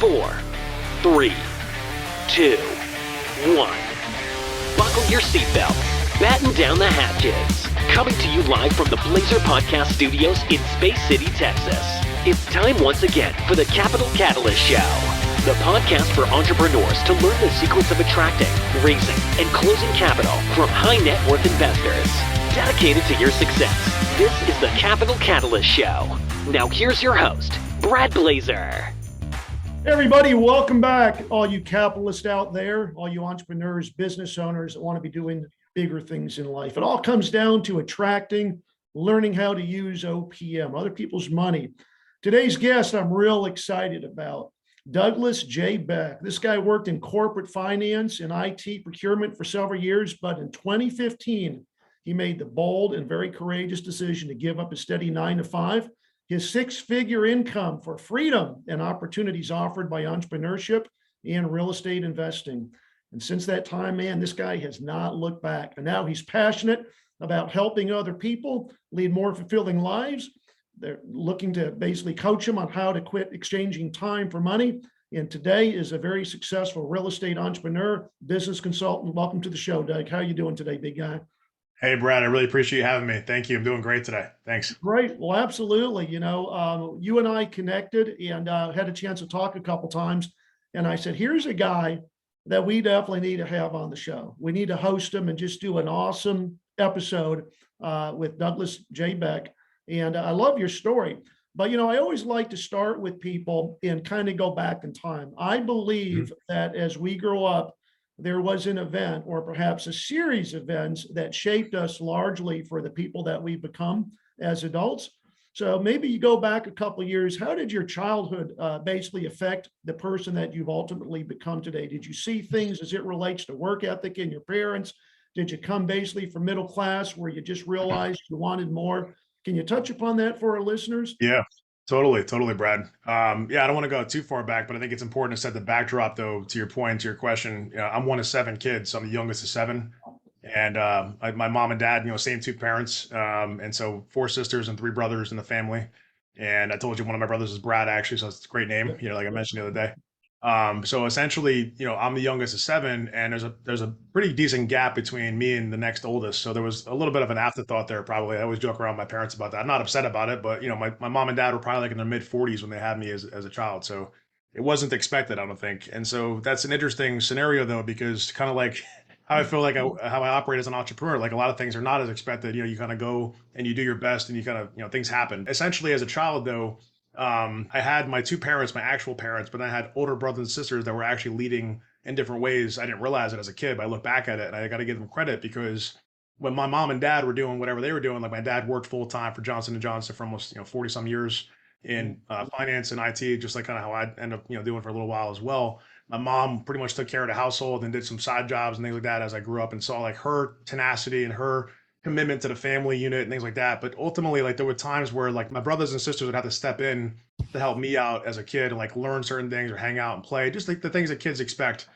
4, 3, 2, 1. Buckle your seatbelt. Batten down the hatches. Coming to you live from the Blazar Podcast Studios in Space City, Texas. It's time once again for the Capital Catalyst Show, the podcast for entrepreneurs to learn the secrets of attracting, raising, and closing capital from high net worth investors. Dedicated to your success, this is the Capital Catalyst Show. Now here's your host, Brad Blazar. Hey everybody, welcome back. All you capitalists out there, all you entrepreneurs, business owners that want to be doing bigger things in life. It all comes down to attracting, learning how to use OPM, other people's money. Today's guest I'm real excited about, Douglas J. Beck. This guy worked in corporate finance and IT procurement for several years, but in 2015, he made the bold and very courageous decision to give up his steady 9-to-5, his six-figure income for freedom and opportunities offered by entrepreneurship and real estate investing. And since that time, man, this guy has not looked back. And now he's passionate about helping other people lead more fulfilling lives. They're looking to basically coach him on how to quit exchanging time for money. And today is a very successful real estate entrepreneur, business consultant. Welcome to the show, Doug. How are you doing today, big guy? Hey, Brad, I really appreciate you having me. Thank you. I'm doing great today. Thanks. Great. Well, absolutely. You and I connected and had a chance to talk a couple times. And I said, here's a guy that we definitely need to have on the show. We need to host him and just do an awesome episode with Douglas J. Beck. And I love your story. But, I always like to start with people and kind of go back in time. I believe that as we grow up, there was an event or perhaps a series of events that shaped us largely for the people that we've become as adults. So maybe you go back a couple of years. How did your childhood basically affect the person that you've ultimately become today? Did you see things as it relates to work ethic in your parents? Did you come basically from middle class where you just realized you wanted more? Can you touch upon that for our listeners? Yeah, totally, Brad. I don't want to go too far back, but I think it's important to set the backdrop, though, to your point, to your question. I'm one of 7 kids, so I'm the youngest of 7. And my mom and dad, same 2 parents. And so 4 sisters and 3 brothers in the family. And I told you one of my brothers is Brad, actually, so it's a great name, like I mentioned the other day. So essentially, I'm the youngest of 7, and there's a pretty decent gap between me and the next oldest. So there was a little bit of an afterthought there, probably. I always joke around with my parents about that. I'm not upset about it, but my mom and dad were probably like in their mid 40s when they had me as a child. So it wasn't expected, I don't think. And so that's an interesting scenario, though, because kind of like how I feel like how I operate as an entrepreneur, like a lot of things are not as expected. You kind of go and you do your best and you kind of, things happen. Essentially, as a child, though, I had my 2 parents, my actual parents, but then I had older brothers and sisters that were actually leading in different ways. I didn't realize it as a kid, but I look back at it and I got to give them credit because when my mom and dad were doing whatever they were doing, like my dad worked full time for Johnson & Johnson for almost 40 some years in finance and IT, just like kind of how I ended up doing for a little while as well. My mom pretty much took care of the household and did some side jobs and things like that as I grew up and saw like her tenacity and her commitment to the family unit and things like that. But ultimately, like there were times where like my brothers and sisters would have to step in to help me out as a kid and like learn certain things or hang out and play, just like the things that kids expect.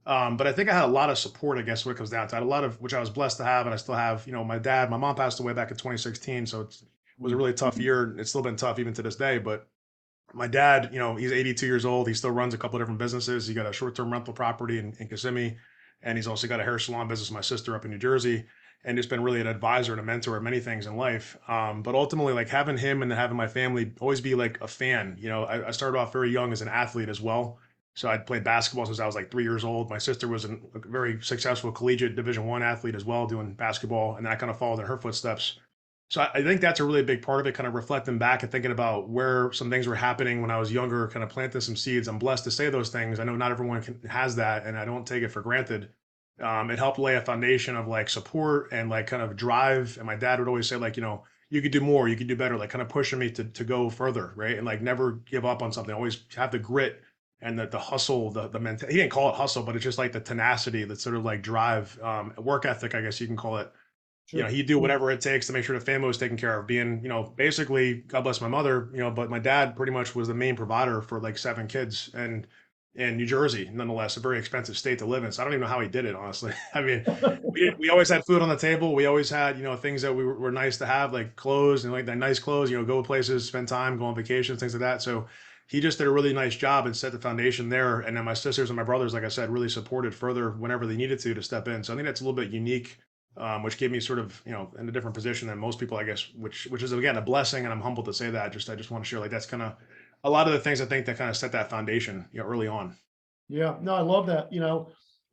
But I think I had a lot of support, I guess, what it comes down to. I had a lot of, which I was blessed to have, and I still have, my mom passed away back in 2016. So it was a really tough year. It's still been tough even to this day, but my dad, he's 82 years old. He still runs a couple of different businesses. He got a short-term rental property in Kissimmee, and he's also got a hair salon business with my sister up in New Jersey. And just been really an advisor and a mentor of many things in life. But ultimately, like having him and then having my family always be like a fan. I started off very young as an athlete as well. So I'd played basketball since I was like 3 years old. My sister was a very successful collegiate Division I athlete as well, doing basketball. And I kind of followed in her footsteps. So I think that's a really big part of it, kind of reflecting back and thinking about where some things were happening when I was younger, kind of planting some seeds. I'm blessed to say those things. I know not everyone has that, and I don't take it for granted. It helped lay a foundation of like support and like kind of drive. And my dad would always say like, you could do more, you could do better, like kind of pushing me to go further. Right. And like never give up on something, always have the grit and the hustle, the mental, he didn't call it hustle, but it's just like the tenacity, that sort of like drive, work ethic, I guess you can call it. Sure. He'd do whatever it takes to make sure the family was taken care of, being, basically, God bless my mother, but my dad pretty much was the main provider for like 7 kids. And in New Jersey, nonetheless, a very expensive state to live in. So I don't even know how he did it, honestly. I mean, we always had food on the table. We always had, things that were nice to have, like clothes and like the nice clothes, go places, spend time, go on vacations, things like that. So he just did a really nice job and set the foundation there. And then my sisters and my brothers, like I said, really supported further whenever they needed to step in. So I think that's a little bit unique, which gave me sort of, in a different position than most people, I guess, which is again a blessing, and I'm humbled to say that. I just want to share like that's kind of a lot of the things I think that kind of set that foundation, early on. Yeah, no, I love that.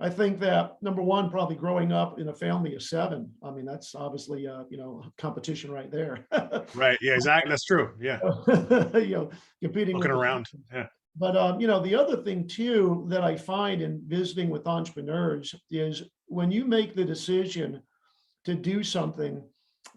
I think that number one, probably growing up in a family of seven. I mean, that's obviously competition right there. Right. Yeah. Exactly. That's true. Yeah. you know, competing with Looking the, around. Yeah. but the other thing too that I find in visiting with entrepreneurs is when you make the decision to do something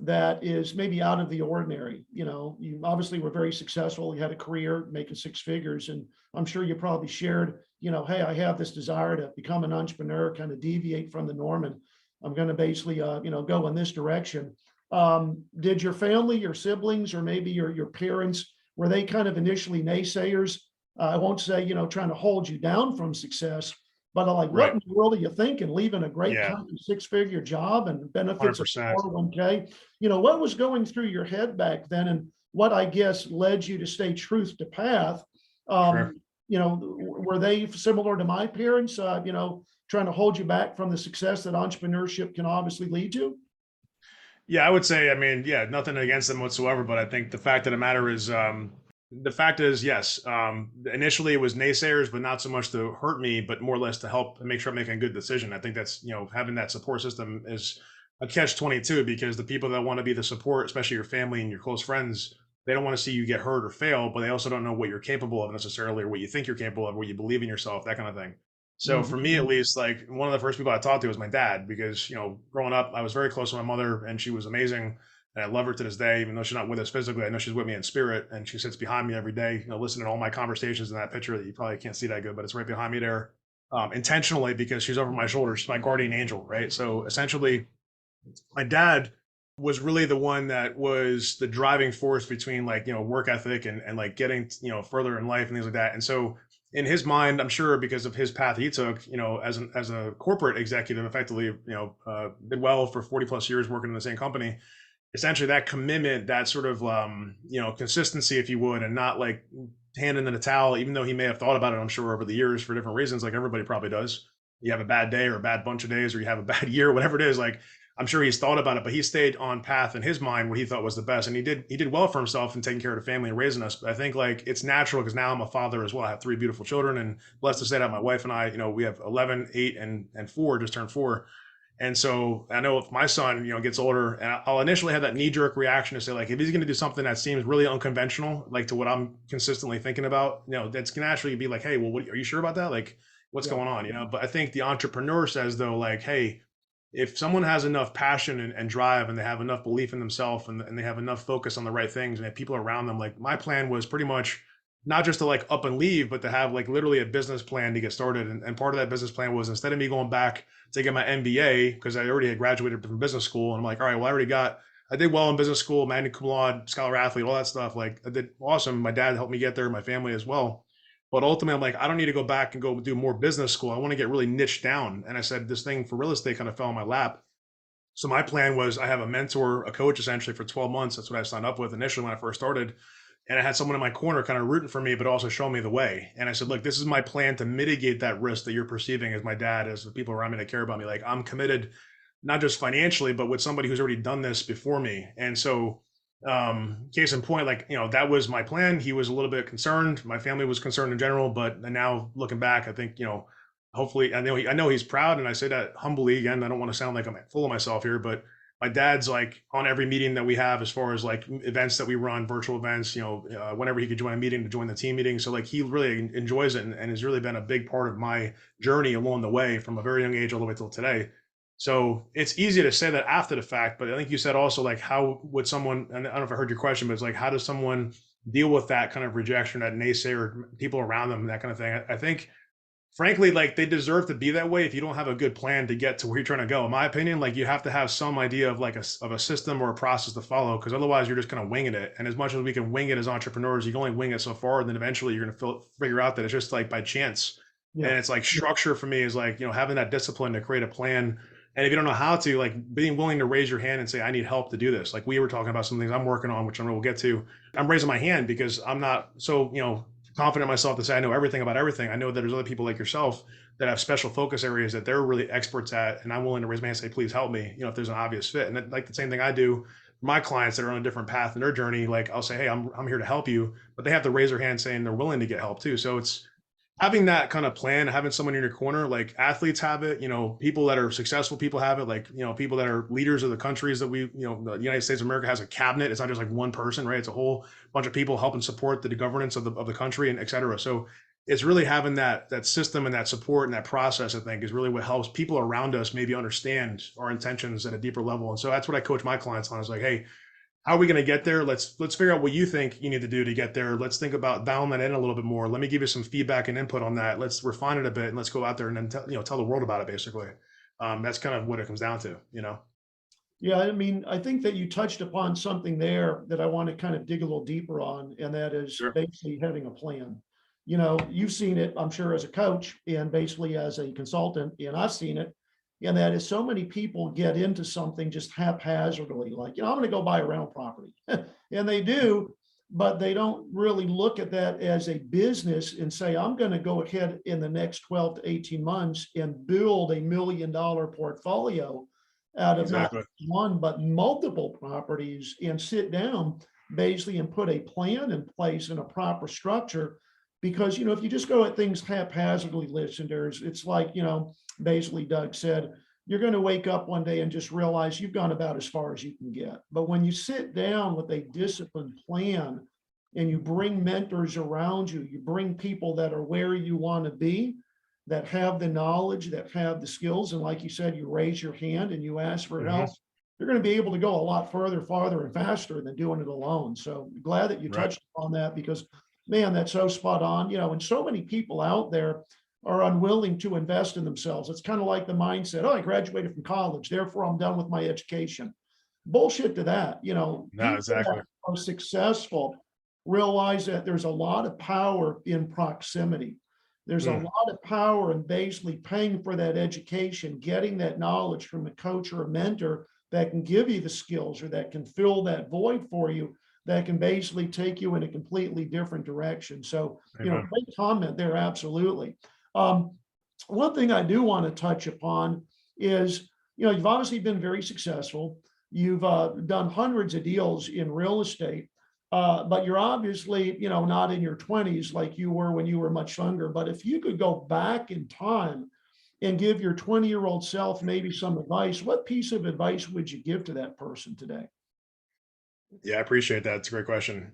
that is maybe out of the ordinary. You obviously were very successful. You had a career making six figures, and I'm sure you probably shared, hey, I have this desire to become an entrepreneur, kind of deviate from the norm, and I'm going to basically, go in this direction. Did your family, your siblings, or maybe your parents, were they kind of initially naysayers? I won't say, trying to hold you down from success, but like, what Right. in the world are you thinking? Leaving a great Yeah. company, six-figure job and benefits of 100%. 401k. What was going through your head back then, and what I guess led you to stay truth to path? Sure. Were they similar to my parents? Trying to hold you back from the success that entrepreneurship can obviously lead to? Yeah, I would say, I mean, yeah, nothing against them whatsoever, but I think the fact of the matter is, the fact is, yes, initially it was naysayers, but not so much to hurt me, but more or less to help and make sure I'm making a good decision. I think that's, having that support system is a catch 22, because the people that want to be the support, especially your family and your close friends, they don't want to see you get hurt or fail, but they also don't know what you're capable of necessarily, or what you think you're capable of, what you believe in yourself, that kind of thing. So for me, at Mhm. least, like one of the first people I talked to was my dad, because growing up, I was very close to my mother, and she was amazing, and I love her to this day. Even though she's not with us physically, I know she's with me in spirit, and she sits behind me every day, listening to all my conversations in that picture that you probably can't see that good, but it's right behind me there, intentionally, because she's over my shoulder. She's my guardian angel, right? So essentially, my dad was really the one that was the driving force between like work ethic and like getting further in life and things like that. And so in his mind, I'm sure, because of his path he took, as a corporate executive, effectively, did well for 40 plus years working in the same company. Essentially, that commitment, that sort of consistency, if you would, and not like handing in the towel, even though he may have thought about it, I'm sure, over the years for different reasons, like everybody probably does. You have a bad day or a bad bunch of days, or you have a bad year, whatever it is. Like, I'm sure he's thought about it, but he stayed on path in his mind what he thought was the best, and he did well for himself in taking care of the family and raising us. But I think like it's natural, because now I'm a father as well. I have three beautiful children, and blessed to say that my wife and I, we have 11, 8, and 4, just turned 4. And so I know if my son, gets older, and I'll initially have that knee jerk reaction to say, like, if he's going to do something that seems really unconventional, like to what I'm consistently thinking about, that's going to naturally be like, hey, well, are you sure about that? Like, what's Yeah. going on? But I think the entrepreneur says, though, like, hey, if someone has enough passion and drive, and they have enough belief in themselves, and they have enough focus on the right things, and have people around them, like my plan was pretty much not just to like up and leave, but to have like literally a business plan to get started. And part of that business plan was, instead of me going back to get my MBA, because I already had graduated from business school, and I'm like, all right, well, I did well in business school, magna cum laude, scholar athlete, all that stuff. Like I did awesome. My dad helped me get there, my family as well. But ultimately, I'm like, I don't need to go back and go do more business school. I want to get really niched down. And I said, this thing for real estate kind of fell in my lap. So my plan was, I have a mentor, a coach, essentially for 12 months. That's what I signed up with initially when I first started. And I had someone in my corner kind of rooting for me, but also showing me the way. And I said, look, this is my plan to mitigate that risk that you're perceiving as my dad, as the people around me that care about me. Like, I'm committed, not just financially, but with somebody who's already done this before me. And so, case in point, like, that was my plan. He was a little bit concerned. My family was concerned in general, but now looking back, I think, hopefully, I know he's proud. And I say that humbly. Again, I don't want to sound like I'm full of myself here, but my dad's like on every meeting that we have, as far as like events that we run, virtual events, whenever he could join a meeting, to join the team meeting. So like, he really enjoys it, and has really been a big part of my journey along the way, from a very young age all the way till today. So it's easy to say that after the fact, but I think you said also, like, how would someone, and I don't know if I heard your question, but it's like, how does someone deal with that kind of rejection, that naysayer, people around them, that kind of thing? I think, frankly, like, they deserve to be that way if you don't have a good plan to get to where you're trying to go. In my opinion, like, you have to have some idea of like of a system or a process to follow, because otherwise you're just kind of winging it. And as much as we can wing it as entrepreneurs, you can only wing it so far, and then eventually you're going to figure out that it's just like by chance. Yeah. And it's like, structure for me is like, having that discipline to create a plan. And if you don't know how to, like, being willing to raise your hand and say, I need help to do this. Like, we were talking about some things I'm working on, which I know we'll get to. I'm raising my hand because I'm not so, confident in myself to say I know everything about everything. I know that there's other people like yourself that have special focus areas that they're really experts at, and I'm willing to raise my hand and say, please help me, if there's an obvious fit. And like the same thing I do for my clients that are on a different path in their journey, like I'll say, hey, I'm here to help you, but they have to raise their hand saying they're willing to get help too. So it's having that kind of plan, having someone in your corner, like athletes have it, people that are successful people have it, like, people that are leaders of the countries that the United States of America has a cabinet. It's not just like one person, right? It's a whole bunch of people helping support the governance of the country and et cetera. So it's really having that system and that support and that process, I think, is really what helps people around us maybe understand our intentions at a deeper level. And so that's what I coach my clients on, is like, hey, how are we going to get there? Let's figure out what you think you need to do to get there. Let's think about dialing that in a little bit more. Let me give you some feedback and input on that. Let's refine it a bit, and let's go out there and then tell the world about it. Basically, that's kind of what it comes down to. Yeah, I mean, I think that you touched upon something there that I want to kind of dig a little deeper on, and that is Sure. basically having a plan. You've seen it, I'm sure, as a coach and basically as a consultant, and I've seen it. And that is, so many people get into something just haphazardly, like, I'm going to go buy a rental property. And they do, but they don't really look at that as a business and say, I'm going to go ahead in the next 12 to 18 months and build $1 million portfolio out of Exactly. not one, but multiple properties, and sit down basically and put a plan in place and a proper structure. Because, if you just go at things haphazardly, listeners, it's like, basically Doug said, you're going to wake up one day and just realize you've gone about as far as you can get. But when you sit down with a disciplined plan and you bring mentors around you, you bring people that are where you want to be, that have the knowledge, that have the skills. And like you said, you raise your hand and you ask for help, you're going to be able to go a lot further, farther, and faster than doing it alone. So glad that you touched on that, because man, that's so spot on. And so many people out there are unwilling to invest in themselves. It's kind of like the mindset, I graduated from college, therefore I'm done with my education. Bullshit to that. No, People exactly. that are successful realize that there's a lot of power in proximity. There's a lot of power in basically paying for that education, getting that knowledge from a coach or a mentor that can give you the skills, or that can fill that void for you, that can basically take you in a completely different direction. So, great comment there. Absolutely. One thing I do want to touch upon is, you've obviously been very successful. You've done hundreds of deals in real estate, but you're obviously, not in your 20s like you were when you were much younger. But if you could go back in time and give your 20-year-old self maybe some advice, what piece of advice would you give to that person today? Yeah, I appreciate that. It's a great question.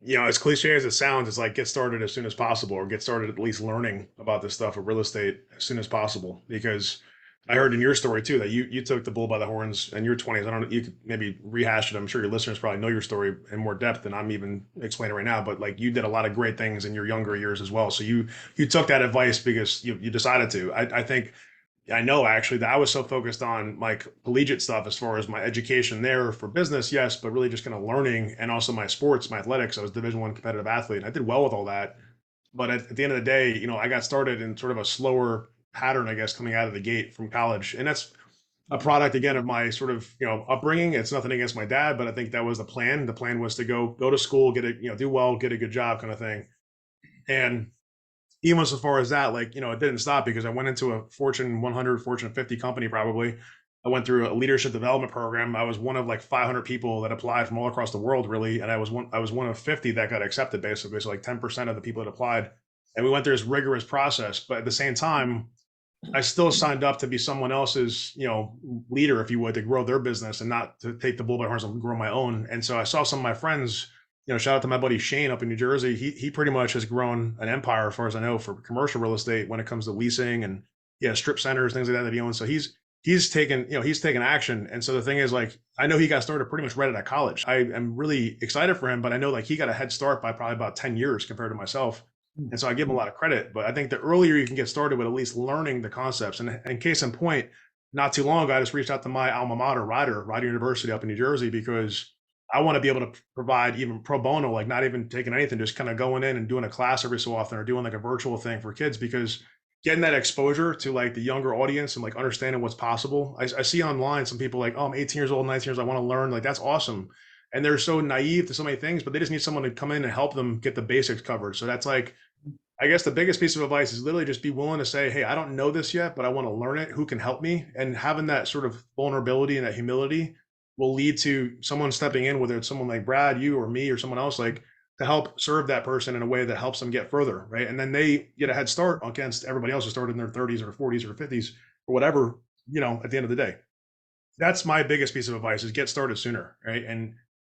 As cliche as it sounds, it's like get started as soon as possible, or get started at least learning about this stuff of real estate as soon as possible. Because I heard in your story too that you took the bull by the horns in your 20s. I don't know, you could maybe rehash it. I'm sure your listeners probably know your story in more depth than I'm even explaining right now. But like, you did a lot of great things in your younger years as well. So you took that advice because you decided to. I think I know actually that I was so focused on like collegiate stuff as far as my education there for business, yes, but really just kind of learning, and also my sports, my athletics. I was Division I competitive athlete, and I did well with all that. But at the end of the day, I got started in sort of a slower pattern, I guess, coming out of the gate from college, and that's a product again of my sort of upbringing. It's nothing against my dad, but I think that was the plan. The plan was to go to school, get a do well, get a good job, kind of thing, and even so far as that, like, it didn't stop, because I went into a Fortune 100, Fortune 50 company probably. I went through a leadership development program. I was one of like 500 people that applied from all across the world, really. And I was one of 50 that got accepted, basically. So like 10% of the people that applied. And we went through this rigorous process. But at the same time, I still signed up to be someone else's, leader, if you would, to grow their business and not to take the bull by the horns and grow my own. And so I saw some of my friends, shout out to my buddy Shane up in New Jersey. He pretty much has grown an empire, as far as I know, for commercial real estate when it comes to leasing and strip centers, things like that he owns. So he's taken action. And so the thing is, like, I know he got started pretty much right out of college. I am really excited for him, but I know like he got a head start by probably about 10 years compared to myself. And so I give him a lot of credit. But I think the earlier you can get started with at least learning the concepts. And case in point, not too long ago, I just reached out to my alma mater, Rider University up in New Jersey, because I want to be able to provide even pro bono, like not even taking anything, just kind of going in and doing a class every so often, or doing like a virtual thing for kids, because getting that exposure to like the younger audience and like understanding what's possible. I see online some people like, oh, I'm 18 years old, 19 years, I want to learn. Like, that's awesome. and they're so naive to so many things, but they just need someone to come in and help them get the basics covered. So that's like, I guess the biggest piece of advice is literally just be willing to say, hey, I don't know this yet, but I want to learn it. Who can help me? And having that sort of vulnerability and that humility will lead to someone stepping in, whether it's someone like Brad, you or me or someone else, like to help serve that person in a way that helps them get further. Right. And then they get a head start against everybody else who started in their 30s or 40s or 50s or whatever, at the end of the day. That's my biggest piece of advice is get started sooner. Right. And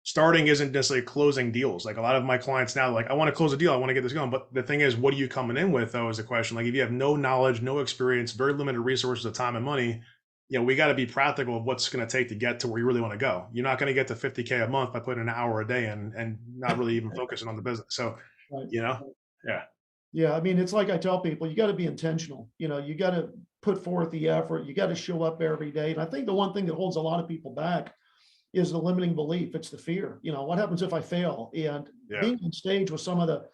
starting isn't necessarily closing deals. Like a lot of my clients now, like I want to close a deal, I want to get this going. But the thing is, what are you coming in with though is the question. Like if you have no knowledge, no experience, very limited resources of time and money, we got to be practical of what's going to take to get to where you really want to go. You're not going to get to 50K a month by putting an hour a day in and not really even focusing on the business. So, Right. yeah. Yeah. I mean, it's like I tell people, you got to be intentional. You got to put forth the effort. You got to show up every day. And I think the one thing that holds a lot of people back is the limiting belief. It's the fear. What happens if I fail? And being on stage with some of the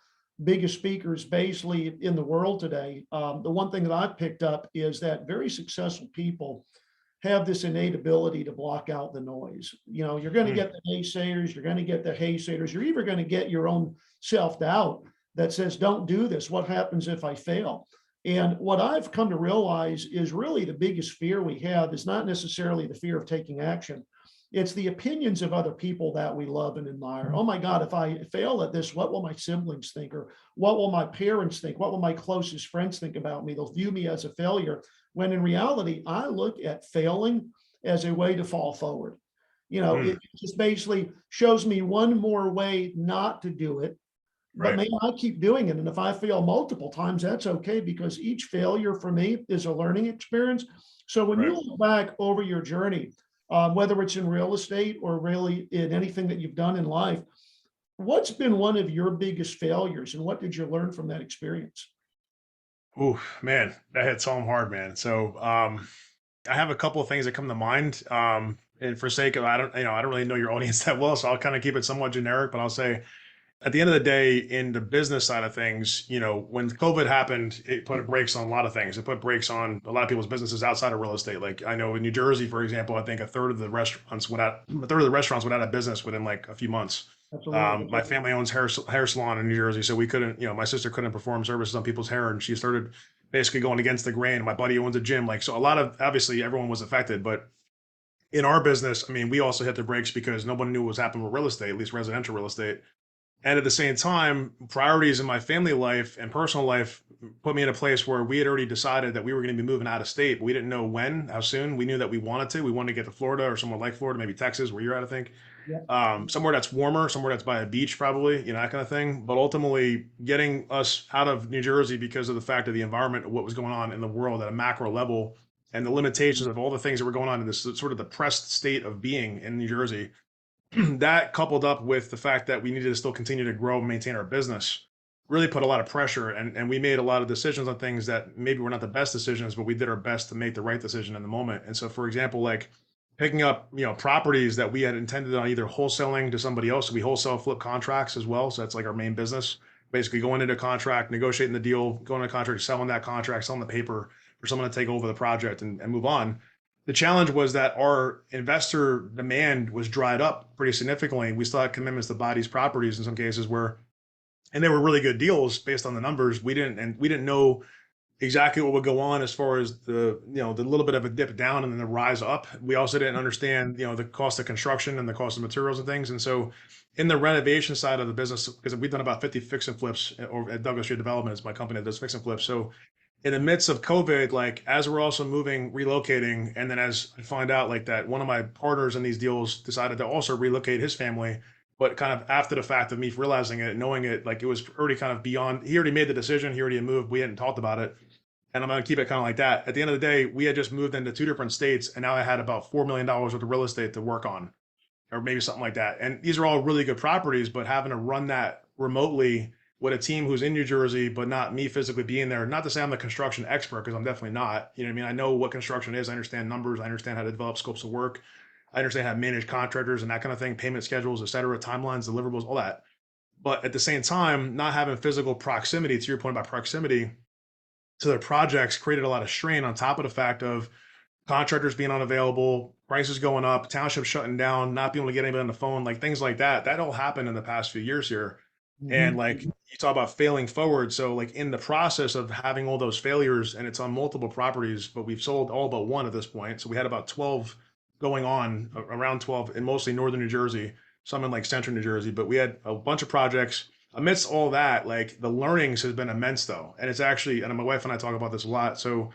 biggest speakers basically in the world today, the one thing that I've picked up is that very successful people have this innate ability to block out the noise. You're going to get the naysayers, you're going to get the haysayers, you're even going to get your own self-doubt that says, don't do this. What happens if I fail? And what I've come to realize is really the biggest fear we have is not necessarily the fear of taking action. It's the opinions of other people that we love and admire. Oh my God, if I fail at this, what will my siblings think? Or what will my parents think? What will my closest friends think about me? They'll view me as a failure. When in reality, I look at failing as a way to fall forward. It just basically shows me one more way not to do it. But maybe I keep doing it. And if I fail multiple times, that's okay, because each failure for me is a learning experience. So when you look back over your journey, whether it's in real estate or really in anything that you've done in life, what's been one of your biggest failures and what did you learn from that experience? Oh man, that hits home hard, man. So I have a couple of things that come to mind. And for sake of, I don't really know your audience that well, so I'll kind of keep it somewhat generic, but I'll say at the end of the day, in the business side of things, when COVID happened, it put brakes on a lot of things. It put brakes on a lot of people's businesses outside of real estate. Like I know in New Jersey, for example, I think a third of the restaurants went out of business within like a few months. My family owns hair salon in New Jersey, so we couldn't, my sister couldn't perform services on people's hair, and she started basically going against the grain. My buddy owns a gym, like so. A lot of obviously everyone was affected, but in our business, I mean, we also hit the brakes because nobody knew what was happening with real estate, at least residential real estate. And at the same time, priorities in my family life and personal life put me in a place where we had already decided that we were going to be moving out of state, but we didn't know when, how soon. We knew that we wanted to. We wanted to get to Florida or somewhere like Florida, maybe Texas, where you're at, I think. Somewhere that's warmer, somewhere that's by a beach, probably, that kind of thing. But ultimately, getting us out of New Jersey because of the fact of the environment, of what was going on in the world at a macro level, and the limitations of all the things that were going on in this sort of depressed state of being in New Jersey. That coupled up with the fact that we needed to still continue to grow and maintain our business really put a lot of pressure, and we made a lot of decisions on things that maybe were not the best decisions, but we did our best to make the right decision in the moment. And so for example, like picking up properties that we had intended on either wholesaling to somebody else. So we wholesale flip contracts as well, so that's like our main business, basically going into contract, negotiating the deal, going into contract, selling that contract, selling the paper for someone to take over the project and move on. The challenge was that our investor demand was dried up pretty significantly. We still had commitments to buy these properties in some cases and they were really good deals based on the numbers. We didn't know exactly what would go on as far as the little bit of a dip down and then the rise up. We also didn't understand, the cost of construction and the cost of materials and things. And so in the renovation side of the business, because we've done about 50 fix and flips at Douglas Street Development, is my company that does fix and flips. So in the midst of COVID, like as we're also moving, relocating, and then as I find out like that one of my partners in these deals decided to also relocate his family, but kind of after the fact of me realizing it, knowing it, like it was already kind of beyond, he already made the decision, he already moved, we hadn't talked about it. And I'm going to keep it kind of like that. At the end of the day, we had just moved into 2 different states, and now I had about $4 million worth of real estate to work on, or maybe something like that. And these are all really good properties, but having to run that remotely with a team who's in New Jersey, but not me physically being there. Not to say I'm a construction expert, because I'm definitely not. You know what I mean? I know what construction is. I understand numbers. I understand how to develop scopes of work. I understand how to manage contractors and that kind of thing, payment schedules, et cetera, timelines, deliverables, all that. But at the same time, not having physical proximity, to your point about proximity, to their projects created a lot of strain on top of the fact of contractors being unavailable, prices going up, townships shutting down, not being able to get anybody on the phone, like things like that. That all happened in the past few years here. And Mhm. like you talk about failing forward. So like in the process of having all those failures, and it's on multiple properties, but we've sold all but one at this point. So we had about 12 going on, around 12 in mostly northern New Jersey, some in like central New Jersey, but we had a bunch of projects. Amidst all that, like the learnings has been immense though. And it's actually, and my wife and I talk about this a lot. So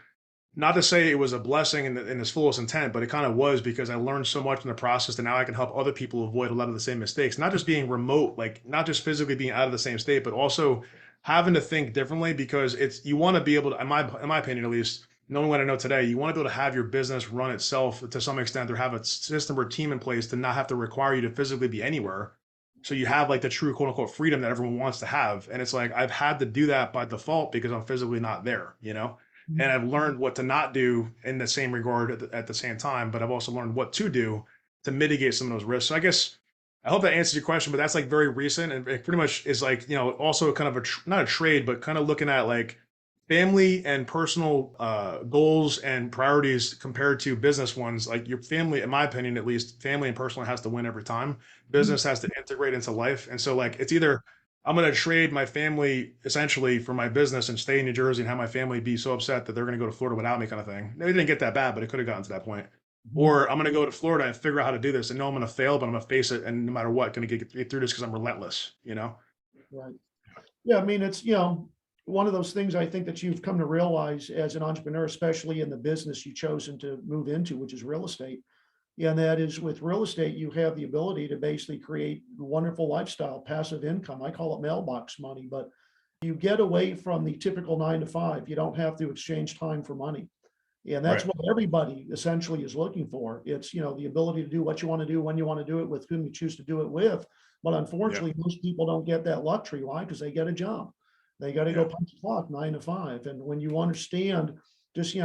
not to say it was a blessing in its fullest intent, but it kind of was because I learned so much in the process that now I can help other people avoid a lot of the same mistakes. Not just being remote, like not just physically being out of the same state, but also having to think differently because it's you want to be able to, in my opinion at least, knowing what I know today, you want to be able to have your business run itself to some extent or have a system or team in place to not have to require you to physically be anywhere. So you have like the true quote unquote freedom that everyone wants to have. And it's like I've had to do that by default because I'm physically not there, you know? And I've learned what to not do in the same regard at the same time, but I've also learned what to do to mitigate some of those risks. So I guess I hope that answers your question, but that's like very recent and it pretty much is like, also kind of not a trade, but kind of looking at like family and personal goals and priorities compared to business ones. Like your family, in my opinion, at least family and personal has to win every time. Business has to integrate into life. And so like, it's either I'm going to trade my family essentially for my business and stay in New Jersey and have my family be so upset that they're going to go to Florida without me kind of thing. They didn't get that bad, but it could have gotten to that point. Mhm. Or I'm going to go to Florida and figure out how to do this and know I'm going to fail, but I'm going to face it. And no matter what, going to get through this because I'm relentless, you know? Right. Yeah, I mean, it's, one of those things I think that you've come to realize as an entrepreneur, especially in the business you've chosen to move into, which is real estate. Yeah, and that is with real estate, you have the ability to basically create wonderful lifestyle, passive income. I call it mailbox money, but you get away from the typical 9 to 5. You don't have to exchange time for money. And that's Right. what everybody essentially is looking for. It's, the ability to do what you want to do, when you want to do it, with whom you choose to do it with. But Yeah. unfortunately, most people don't get that luxury. Why? Because they get a job. They got to go Yeah. punch the clock 9 to 5. And when you understand just,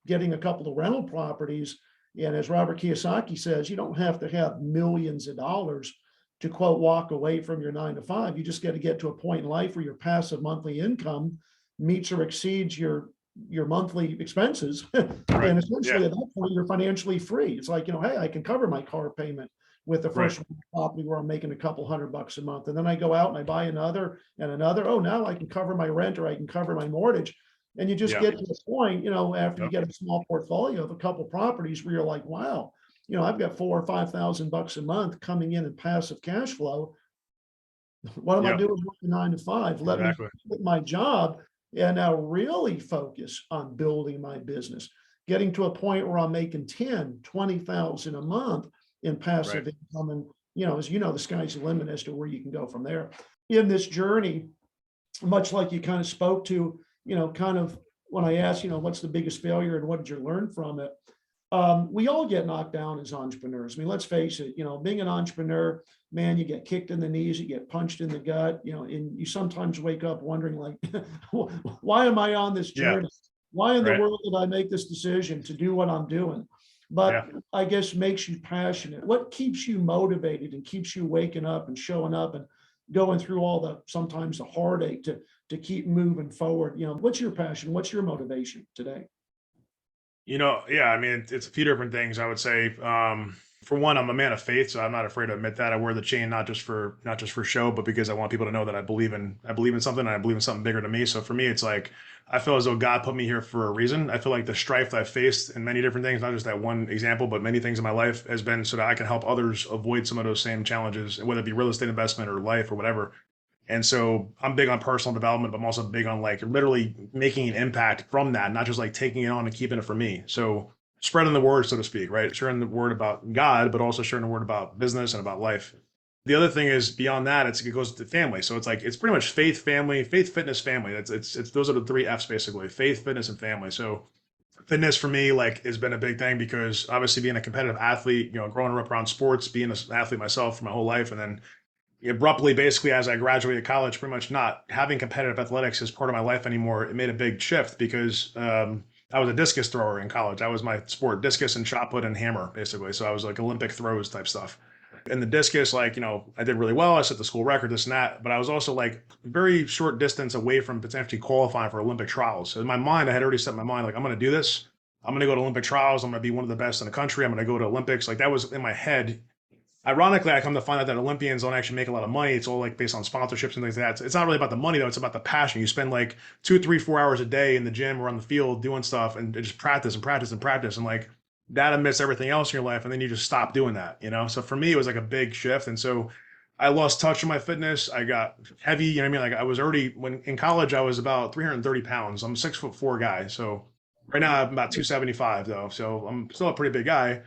getting a couple of rental properties, and as Robert Kiyosaki says, you don't have to have millions of dollars to quote, walk away from your 9 to 5. You just got to get to a point in life where your passive monthly income meets or exceeds your monthly expenses. Right. And Yeah. essentially at that point, you're financially free. It's like, hey, I can cover my car payment with the Right. first property where I'm making a couple $100 a month. And then I go out and I buy another and another. Oh, now I can cover my rent or I can cover my mortgage. And you just Yeah. get to the point, after you Yep. get a small portfolio of a couple properties where you're like, wow, I've got 4 or 5 thousand bucks a month coming in passive cash flow. What am I Yep. doing working 9 to 5? Let me Exactly. quit my job and now really focus on building my business, getting to a point where I'm making 10, 20,000 a month in Right. passive income. And, as you know, the sky's the limit as to where you can go from there. In this journey, much like you kind of spoke to, kind of when I asked, what's the biggest failure and what did you learn from it? We all get knocked down as entrepreneurs. I mean, let's face it, being an entrepreneur, man, you get kicked in the knees, you get punched in the gut, and you sometimes wake up wondering like, why am I on this Yeah. journey? Why in the Right. world did I make this decision to do what I'm doing? Yeah. But I guess makes you passionate. What keeps you motivated and keeps you waking up and showing up and going through all the, sometimes the heartache to keep moving forward? What's your passion? What's your motivation today? Yeah, I mean, it's a few different things I would say. For one, I'm a man of faith, so I'm not afraid to admit that. I wear the chain not just for show, but because I want people to know that I believe in something and I believe in something bigger than me. So for me, it's like I feel as though God put me here for a reason. I feel like the strife that I've faced in many different things, not just that one example, but many things in my life has been so that I can help others avoid some of those same challenges, whether it be real estate investment or life or whatever. And so I'm big on personal development, but I'm also big on like literally making an impact from that, not just like taking it on and keeping it for me. So spreading the word, so to speak, right? Sharing the word about God, but also sharing the word about business and about life. The other thing is beyond that, it goes to family. So it's like it's pretty much faith, family, faith, fitness, family. It's those are the three F's basically: faith, fitness, and family. So fitness for me like has been a big thing because obviously being a competitive athlete, growing up around sports, being an athlete myself for my whole life, and then abruptly, basically, as I graduated college, pretty much not having competitive athletics as part of my life anymore, it made a big shift because I was a discus thrower in college. That was my sport, discus and shot put and hammer, basically. So I was like Olympic throws type stuff. And the discus, like, I did really well. I set the school record, this and that. But I was also like very short distance away from potentially qualifying for Olympic trials. So in my mind, I had already set my mind, like, I'm going to do this. I'm going to go to Olympic trials. I'm going to be one of the best in the country. I'm going to go to Olympics. Like that was in my head. Ironically, I come to find out that Olympians don't actually make a lot of money. It's all like based on sponsorships and things like that. It's not really about the money though. It's about the passion. You spend like 2, 3, 4 hours a day in the gym or on the field doing stuff and just practice and practice and practice. And like that amidst everything else in your life. And then you just stop doing that, you know? So for me, it was like a big shift. And so I lost touch with my fitness. I got heavy, you know what I mean? Like I was already, when in college, I was about 330 pounds. I'm a 6'4" guy. So right now I'm about 275 though. So I'm still a pretty big guy.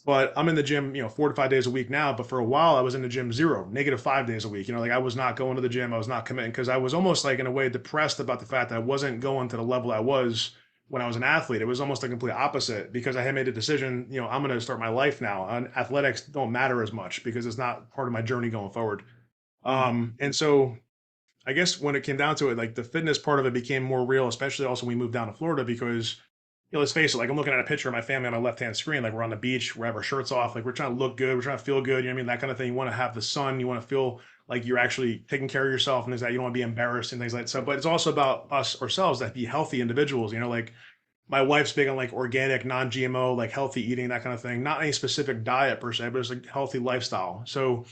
But I'm in the gym, 4 to 5 days a week now. But for a while, I was in the gym zero, -5 days a week. Like I was not going to the gym. I was not committing because I was almost like in a way depressed about the fact that I wasn't going to the level I was when I was an athlete. It was almost the complete opposite because I had made a decision, I'm going to start my life now. And athletics don't matter as much because it's not part of my journey going forward. And so I guess when it came down to it, like the fitness part of it became more real, especially also when we moved down to Florida because let's face it, like I'm looking at a picture of my family on my left-hand screen, like we're on the beach, we have our shirts off, like we're trying to look good, we're trying to feel good, you know what I mean? That kind of thing. You want to have the sun, you want to feel like you're actually taking care of yourself and things like that. You don't want to be embarrassed and things like that. So, but it's also about us ourselves that be healthy individuals, like my wife's big on like organic, non-GMO, like healthy eating, that kind of thing. Not any specific diet per se, but it's a healthy lifestyle. So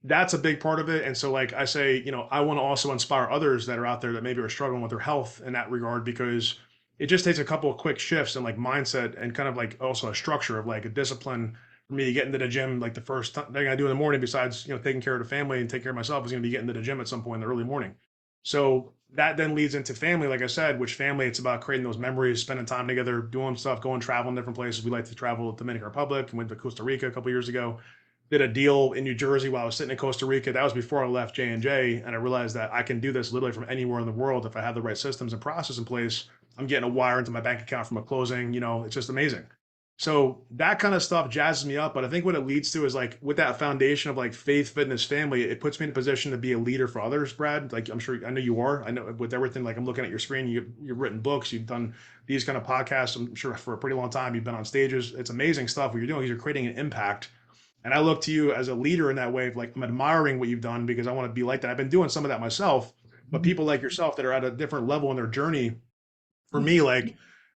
that's a big part of it. And so, like I say, I want to also inspire others that are out there that maybe are struggling with their health in that regard, because it just takes a couple of quick shifts and like mindset and kind of like also a structure of like a discipline for me to get into the gym. Like the first thing I do in the morning, besides, taking care of the family and taking care of myself, is going to be getting to the gym at some point in the early morning. So that then leads into family, like I said, which family, it's about creating those memories, spending time together, doing stuff, going traveling different places. We like to travel to Dominican Republic and went to Costa Rica a couple of years ago, did a deal in New Jersey while I was sitting in Costa Rica. That was before I left J&J, and I realized that I can do this literally from anywhere in the world if I have the right systems and process in place. I'm getting a wire into my bank account from a closing. It's just amazing. So that kind of stuff jazzes me up. But I think what it leads to is like with that foundation of like faith, fitness, family, it puts me in a position to be a leader for others, Brad. Like I know you are. I know with everything, like I'm looking at your screen, you've written books, you've done these kind of podcasts, I'm sure for a pretty long time. You've been on stages. It's amazing stuff what you're doing. You're creating an impact. And I look to you as a leader in that way of like, I'm admiring what you've done because I want to be like that. I've been doing some of that myself, but people like yourself that are at a different level in their journey, for me, like,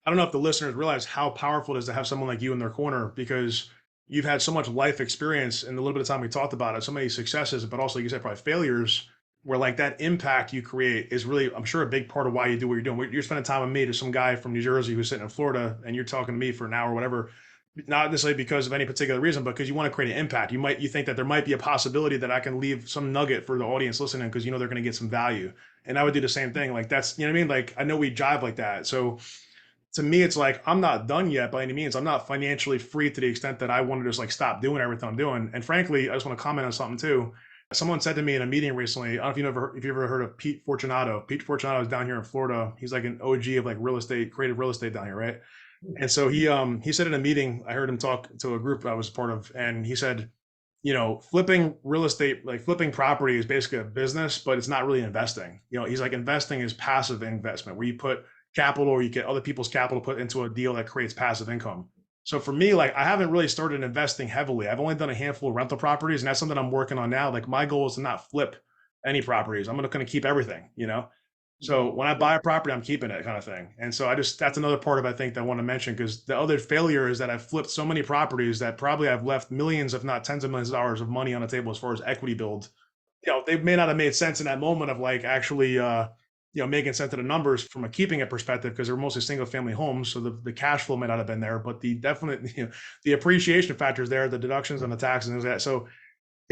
I don't know if the listeners realize how powerful it is to have someone like you in their corner, because you've had so much life experience in the little bit of time we talked about it, so many successes, but also, like you said, probably failures, where like that impact you create is really, I'm sure, a big part of why you do what you're doing. You're spending time with me to some guy from New Jersey who's sitting in Florida, and you're talking to me for an hour or whatever, not necessarily because of any particular reason, but because you want to create an impact. You think that there might be a possibility that I can leave some nugget for the audience listening because they're going to get some value. And I would do the same thing. Like that's, you know what I mean? Like I know we jive like that. So to me, it's like I'm not done yet by any means. I'm not financially free to the extent that I want to just like stop doing everything I'm doing. And frankly, I just want to comment on something too. Someone said to me in a meeting recently, I don't know if you ever heard of Pete Fortunato. Pete Fortunato is down here in Florida. He's like an OG of like real estate, creative real estate down here, right? And so he said in a meeting, I heard him talk to a group I was part of, and he said, flipping real estate, like flipping property is basically a business, but it's not really investing. He's like, investing is passive investment where you put capital or you get other people's capital put into a deal that creates passive income. So for me, like I haven't really started investing heavily. I've only done a handful of rental properties, and that's something I'm working on now. Like my goal is to not flip any properties. I'm going to keep everything. So when I buy a property, I'm keeping it, kind of thing. And so that's another part of, I think, that I want to mention, because the other failure is that I've flipped so many properties that probably I've left millions, if not tens of millions of dollars of money on the table as far as equity build. They may not have made sense in that moment of like actually, making sense of the numbers from a keeping it perspective, because they're mostly single family homes. So the cash flow may not have been there, but the definite, the appreciation factors there, the deductions and the taxes and things like that. So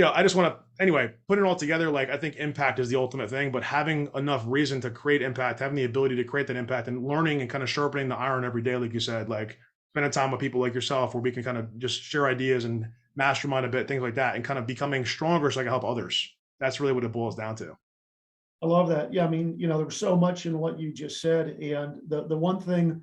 I just want to, anyway, put it all together. Like, I think impact is the ultimate thing, but having enough reason to create impact, having the ability to create that impact, and learning and kind of sharpening the iron every day, like you said, like spending time with people like yourself where we can kind of just share ideas and mastermind a bit, things like that, and kind of becoming stronger so I can help others. That's really what it boils down to. I love that. Yeah, I mean, there was so much in what you just said. And the one thing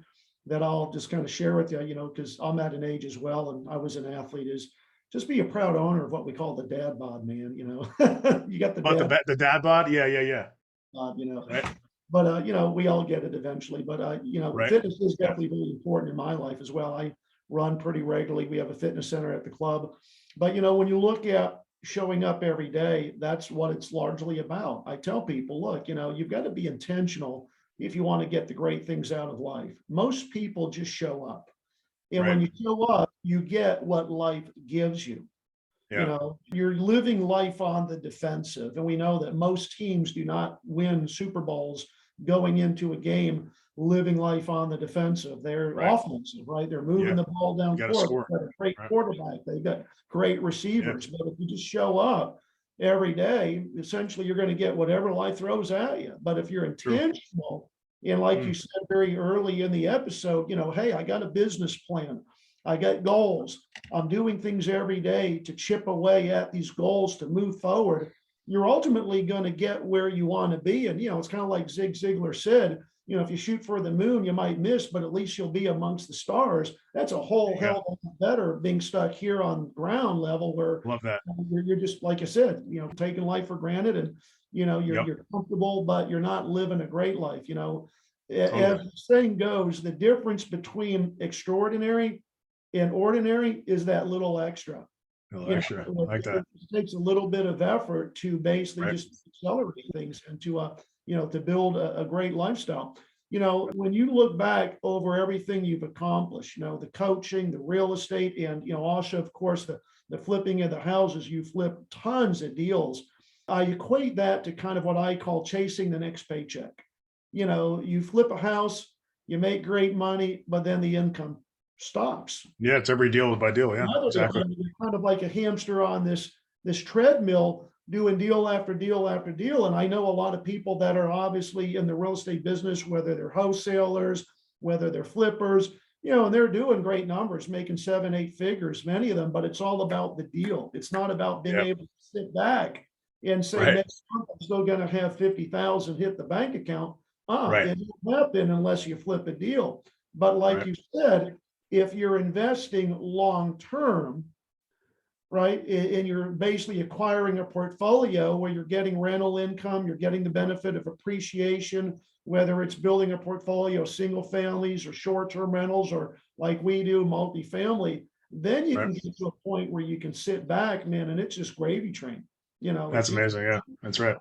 that I'll just kind of share with you, because I'm at an age as well, and I was an athlete, is just be a proud owner of what we call the dad bod, man. You got the dad The dad bod. Yeah. bod, Right. but, we all get it eventually. But, Right. fitness is Yeah. definitely very important in my life as well. I run pretty regularly. We have a fitness center at the club. But, when you look at showing up every day, that's what it's largely about. I tell people, look, you've got to be intentional if you want to get the great things out of life. Most people just show up. And when you show up, you get what life gives you. You Yeah. know, you're living life on the defensive. And we know that most teams do not win Super Bowls going into a game living life on the defensive. They're offensive, right? They're moving the ball down You got to court. score. They've got a great quarterback. They've got great receivers. But if you just show up every day, essentially you're going to get whatever life throws at you. But if you're intentional, and like you said very early in the episode, you know, hey, I got a business plan. I got goals. I'm doing things every day to chip away at these goals to move forward. You're ultimately going to get where you want to be. And, you know, it's kind of like Zig Ziglar said, you know, if you shoot for the moon, you might miss, but at least you'll be amongst the stars. That's a whole hell of a lot better being stuck here on ground level where Love that. you're just, like I said, you know, taking life for granted and, you know, you're comfortable, but you're not living a great life. You know, as the saying goes, the difference between extraordinary and ordinary is that little extra. Extra. I like that. It takes a little bit of effort to basically just accelerate things and to, you know, to build a great lifestyle. You know, when you look back over everything you've accomplished, you know, the coaching, the real estate, and, you know, also, of course, the flipping of the houses, you flip tons of deals. I equate that to kind of what I call chasing the next paycheck. You know, you flip a house, you make great money, but then the income stops. Yeah, it's every deal by deal. Yeah, exactly. You're kind of like a hamster on this treadmill doing deal after deal after deal. And I know a lot of people that are obviously in the real estate business, whether they're wholesalers, whether they're flippers, you know, and they're doing great numbers, making 7-8 figures, many of them, but it's all about the deal. It's not about being able to sit back and say, next month I'm still going to have 50,000 hit the bank account. It won't happen unless you flip a deal. But like you said, if you're investing long term, right, and you're basically acquiring a portfolio where you're getting rental income, you're getting the benefit of appreciation, whether it's building a portfolio of single families or short-term rentals, or like we do, multifamily, then you can get to a point where you can sit back, man, and it's just gravy train. You know, that's amazing. Yeah, that's right.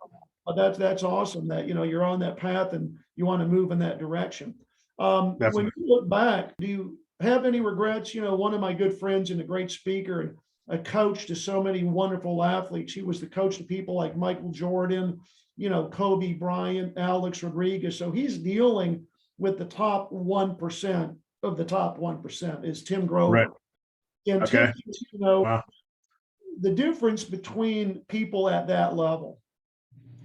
That's awesome that, you know, you're on that path and you want to move in that direction. When you look back, do you have any regrets? You know, one of my good friends and a great speaker and a coach to so many wonderful athletes. He was the coach to people like Michael Jordan, you know, Kobe Bryant, Alex Rodriguez. So he's dealing with the top 1% of the top 1% is Tim Grover. And Tim, you know, the difference between people at that level.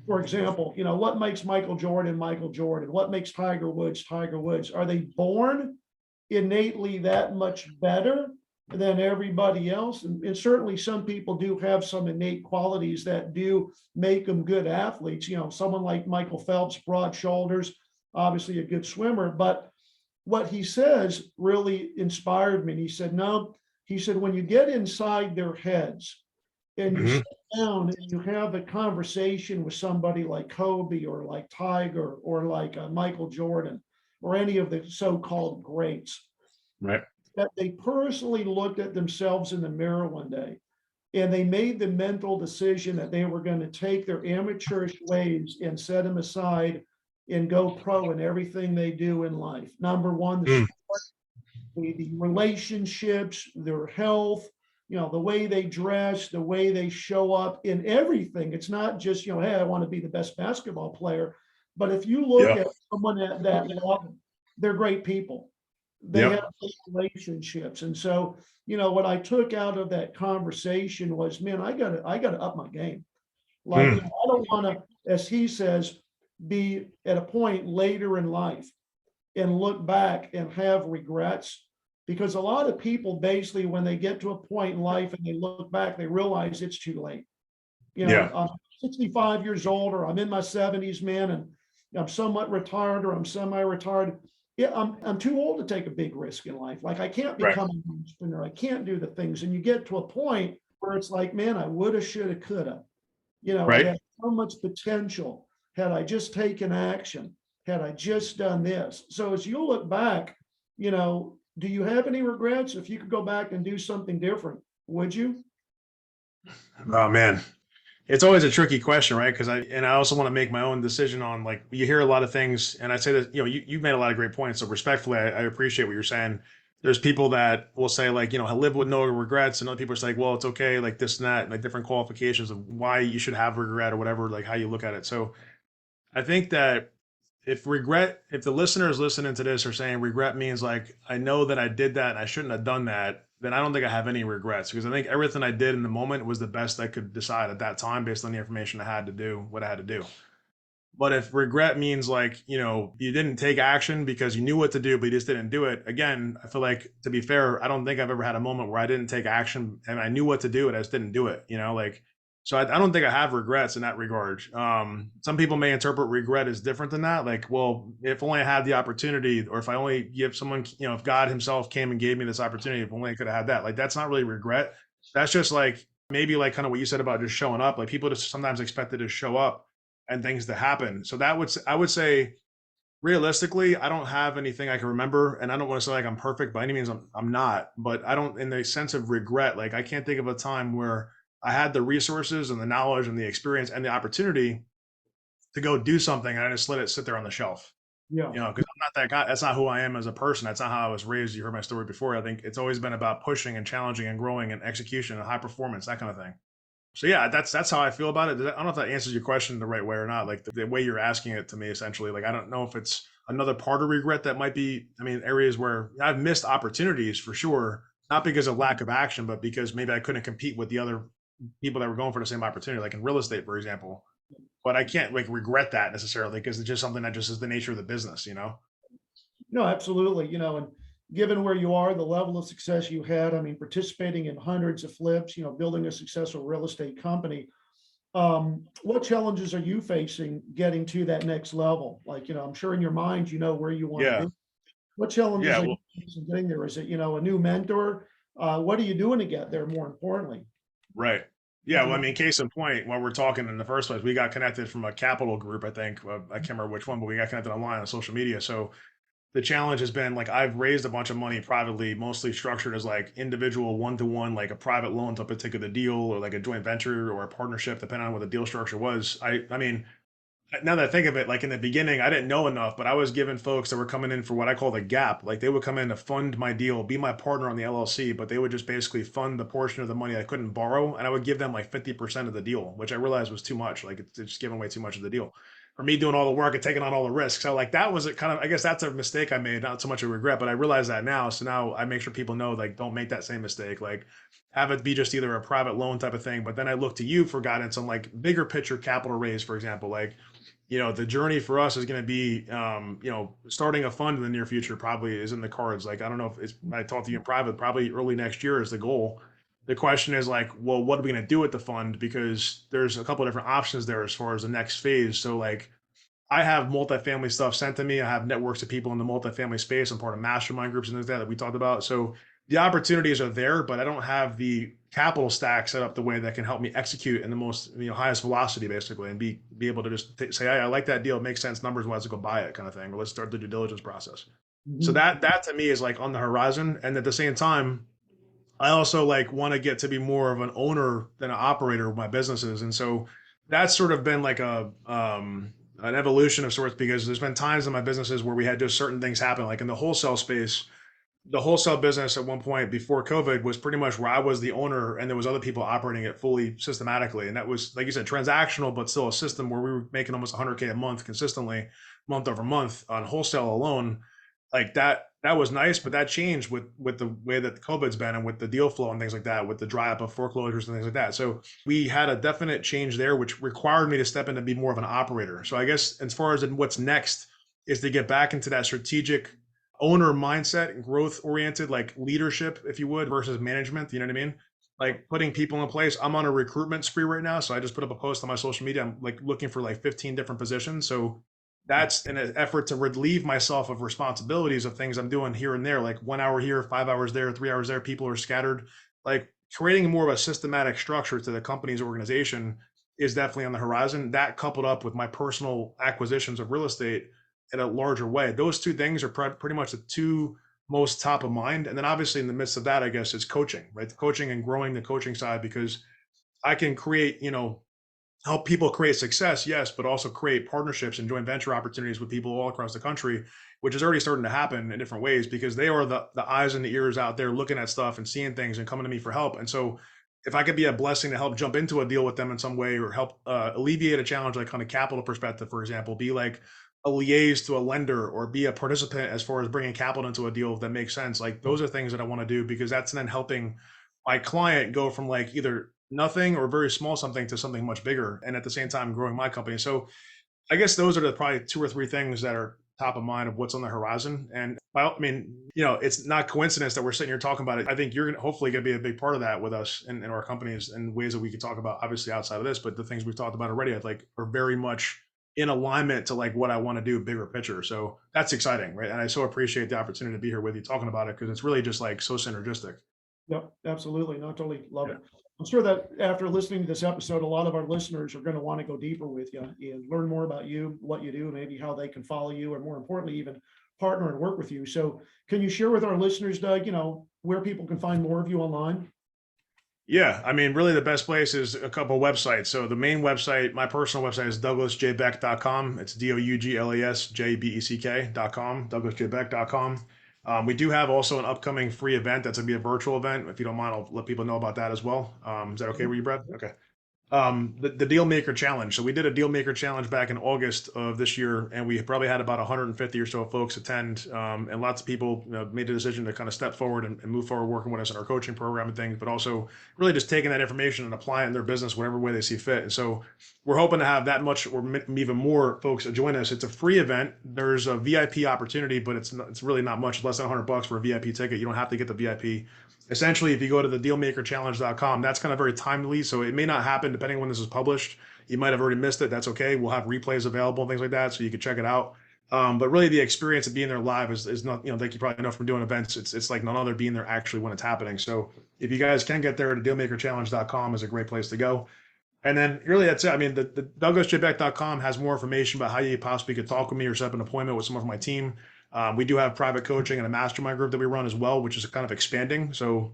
For example, you know, what makes Michael Jordan, Michael Jordan? What makes Tiger Woods, Tiger Woods? Are they born innately that much better than everybody else? And certainly some people do have some innate qualities that do make them good athletes. You know, someone like Michael Phelps, broad shoulders, obviously a good swimmer. But what he says really inspired me. He said, no, he said, when you get inside their heads and you sit down and you have a conversation with somebody like Kobe or like Tiger or like Michael Jordan or any of the so-called greats, that they personally looked at themselves in the mirror one day and they made the mental decision that they were going to take their amateurish ways and set them aside and go pro in everything they do in life. Number one, the sport, the relationships, their health, you know, the way they dress, the way they show up in everything. It's not just, you know, hey, I want to be the best basketball player. But if you look at someone at that level, they're great people. They have relationships. And so, you know, what I took out of that conversation was, man, I gotta up my game. Like, you know, I don't want to, as he says, be at a point later in life and look back and have regrets. Because a lot of people basically, when they get to a point in life and they look back, they realize it's too late. You know, I'm 65 years old, or I'm in my 70s, man, and I'm somewhat retired, or I'm semi-retired. Yeah, I'm too old to take a big risk in life. Like, I can't become an entrepreneur. I can't do the things. And you get to a point where it's like, man, I woulda, shoulda, coulda. You know, I had so much potential. Had I just taken action, had I just done this. So as you look back, you know, do you have any regrets? If you could go back and do something different, would you? Oh man, it's always a tricky question, right? Because I also want to make my own decision on, like, you hear a lot of things, and I say that, you know, you've made a lot of great points. So respectfully, I appreciate what you're saying. there's people that will say like, I live with no regrets, and other people are like, well, it's okay, like this and that, and like different qualifications of why you should have regret or whatever, like how you look at it. So I think that if the listeners listening to this are saying regret means like, I know that I did that and I shouldn't have done that, then I don't think I have any regrets, because I think everything I did in the moment was the best I could decide at that time based on the information I had to do what I had to do. But if regret means like, you didn't take action because you knew what to do, but you just didn't do it. Again, I feel like, to be fair, I don't think I've ever had a moment where I didn't take action and I knew what to do and I just didn't do it, like, so I don't think I have regrets in that regard. Some people may interpret regret as different than that. Like, well, if only I had the opportunity, or if I only give someone, if God himself came and gave me this opportunity, if only I could have had that, like, that's not really regret. That's just like, maybe like kind of what you said about just showing up. Like, people just sometimes expect to just show up and things to happen. So I would say, realistically, I don't have anything I can remember, and I don't want to say like I'm perfect by any means. I'm not, but I don't, in the sense of regret, like I can't think of a time where I had the resources and the knowledge and the experience and the opportunity to go do something and I just let it sit there on the shelf. Yeah. Because I'm not that guy. That's not who I am as a person. That's not how I was raised. You heard my story before. I think it's always been about pushing and challenging and growing and execution and high performance, that kind of thing. So yeah, that's how I feel about it. I don't know if that answers your question the right way or not. Like the way you're asking it to me, essentially. Like, I don't know if it's another part of regret that might be. I mean, areas where I've missed opportunities for sure, not because of lack of action, but because maybe I couldn't compete with the other people that were going for the same opportunity, like in real estate, for example. But I can't like regret that necessarily, because it's just something that just is the nature of the business. No, absolutely. And given where you are, the level of success you had, I mean, participating in hundreds of flips, building a successful real estate company. What challenges are you facing getting to that next level? Like, I'm sure in your mind, where you want to Yeah. be. What challenges Yeah. are you Well, facing getting there? Is it, a new mentor? What are you doing to get there, more importantly? right. Yeah. Well, I mean, case in point, while we're talking in the first place, we got connected from a capital group, I think. I can't remember which one, but we got connected online on social media. So the challenge has been like, I've raised a bunch of money privately, mostly structured as like individual one-to-one, like a private loan to a particular deal, or like a joint venture or a partnership, depending on what the deal structure was. I mean, now that I think of it, like in the beginning, I didn't know enough, but I was giving folks that were coming in for what I call the gap. Like, they would come in to fund my deal, be my partner on the LLC, but they would just basically fund the portion of the money I couldn't borrow. And I would give them like 50% of the deal, which I realized was too much. Like, it's just giving away too much of the deal for me, doing all the work and taking on all the risks. So like, that was a kind of, I guess that's a mistake I made, not so much a regret, but I realize that now. So now I make sure people know, like, don't make that same mistake. Like, have it be just either a private loan type of thing. But then I look to you for guidance on like bigger picture capital raise, for example. Like, the journey for us is going to be, starting a fund in the near future probably is in the cards. Like, I don't know if it's, I talked to you in private, probably early next year is the goal. The question is like, well, what are we going to do with the fund? Because there's a couple of different options there as far as the next phase. So like, I have multifamily stuff sent to me. I have networks of people in the multifamily space. I'm part of mastermind groups and things like that we talked about. So the opportunities are there, but I don't have the capital stack set up the way that can help me execute in the most, highest velocity, basically, and be able to just say, hey, I like that deal. It makes sense numbers wise to go buy it, kind of thing. Or let's start the due diligence process. So Mhm. that to me is like on the horizon. And at the same time, I also like want to get to be more of an owner than an operator of my businesses. And so that's sort of been like an evolution of sorts, because there's been times in my businesses where we had just certain things happen, like in the wholesale space. The wholesale business at one point before COVID was pretty much where I was the owner and there was other people operating it fully systematically. And that was, like you said, transactional, but still a system where we were making almost 100K a month consistently, month over month on wholesale alone. Like that was nice, but that changed with the way that the COVID's been and with the deal flow and things like that, with the dry up of foreclosures and things like that. So we had a definite change there, which required me to step in to be more of an operator. So I guess as far as what's next is to get back into that strategic owner mindset and growth oriented, like leadership, if you would, versus management. You know what I mean? Like putting people in place. I'm on a recruitment spree right now. So I just put up a post on my social media. I'm like looking for like 15 different positions. So that's in an effort to relieve myself of responsibilities of things I'm doing here and there, like 1 hour here, 5 hours there, 3 hours there. People are scattered. Like, creating more of a systematic structure to the company's organization is definitely on the horizon. That, coupled up with my personal acquisitions of real estate in a larger way, those two things are pretty much the two most top of mind. And then obviously in the midst of that, I guess, is coaching, right? The coaching and growing the coaching side, because I can create, help people create success, yes, but also create partnerships and joint venture opportunities with people all across the country, which is already starting to happen in different ways because they are the eyes and the ears out there looking at stuff and seeing things and coming to me for help. And so if I could be a blessing to help jump into a deal with them in some way or help alleviate a challenge, like on a capital perspective, for example, be like a liaise to a lender or be a participant as far as bringing capital into a deal that makes sense. Like those are things that I want to do because that's then helping my client go from like either nothing or very small something to something much bigger, and at the same time growing my company. So I guess those are the probably two or three things that are top of mind of what's on the horizon. And I mean, it's not coincidence that we're sitting here talking about it. I think you're hopefully going to be a big part of that with us in our companies and ways that we could talk about, obviously outside of this, but the things we've talked about already, I think are very much in alignment to like what I want to do, bigger picture. So that's exciting, right? And I so appreciate the opportunity to be here with you talking about it because it's really just like so synergistic. Yep, absolutely. No, I totally love Yeah. it. I'm sure that after listening to this episode, a lot of our listeners are going to want to go deeper with you and learn more about you, what you do, maybe how they can follow you, or more importantly, even partner and work with you. So can you share with our listeners, Doug, where people can find more of you online? Yeah, I mean, really the best place is a couple websites. So the main website, my personal website is douglasjbeck.com. It's douglasjbeck.com, douglasjbeck.com. We do have also an upcoming free event that's going to be a virtual event. If you don't mind, I'll let people know about that as well. Is that okay with you, Brad? Okay. The Dealmaker Challenge. So we did a Dealmaker Challenge back in August of this year, and we probably had about 150 or so folks attend, and lots of people made the decision to kind of step forward and move forward working with us in our coaching program and things, but also really just taking that information and applying it in their business whatever way they see fit. And so we're hoping to have that much or even more folks join us. It's a free event. There's a VIP opportunity, but it's really not much, less than $100 for a VIP ticket. You don't have to get the VIP. Essentially, if you go to the dealmakerchallenge.com, that's kind of very timely. So it may not happen depending on when this is published. You might have already missed it. That's okay. We'll have replays available and things like that, so you can check it out. But really, the experience of being there live is not, like you probably know from doing events, it's like none other being there actually when it's happening. So if you guys can get there, to dealmakerchallenge.com is a great place to go. And then really that's it. I mean, the douglasjbeck.com has more information about how you possibly could talk with me or set up an appointment with someone from my team. We do have private coaching and a mastermind group that we run as well, which is kind of expanding. So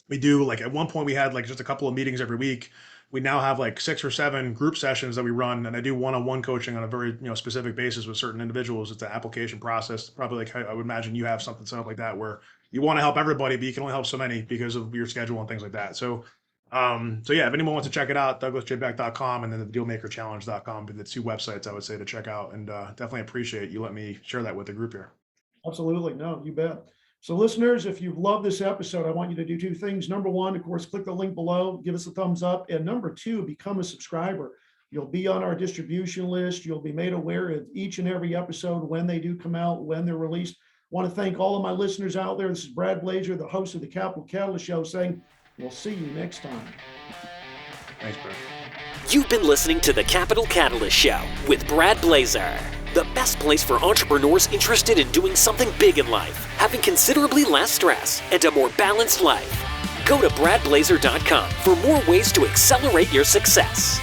we do like at one point we had like just a couple of meetings every week. We now have like 6 or 7 group sessions that we run, and I do one-on-one coaching on a very specific basis with certain individuals. It's an application process, probably like I would imagine you have something set up like that where you want to help everybody, but you can only help so many because of your schedule and things like that. So yeah, if anyone wants to check it out, douglasjbeck.com and then the dealmakerchallenge.com are the two websites I would say to check out, and definitely appreciate you let me share that with the group here. Absolutely. No, you bet. So listeners, if you've loved this episode, I want you to do 2 things. Number 1, of course, click the link below, give us a thumbs up. And number 2, become a subscriber. You'll be on our distribution list. You'll be made aware of each and every episode when they do come out, when they're released. I want to thank all of my listeners out there. This is Brad Blazar, the host of the Capital Catalyst Show, saying we'll see you next time. Thanks, Brad. You've been listening to the Capital Catalyst Show with Brad Blazar, the best place for entrepreneurs interested in doing something big in life, having considerably less stress, and a more balanced life. Go to bradblazar.com for more ways to accelerate your success.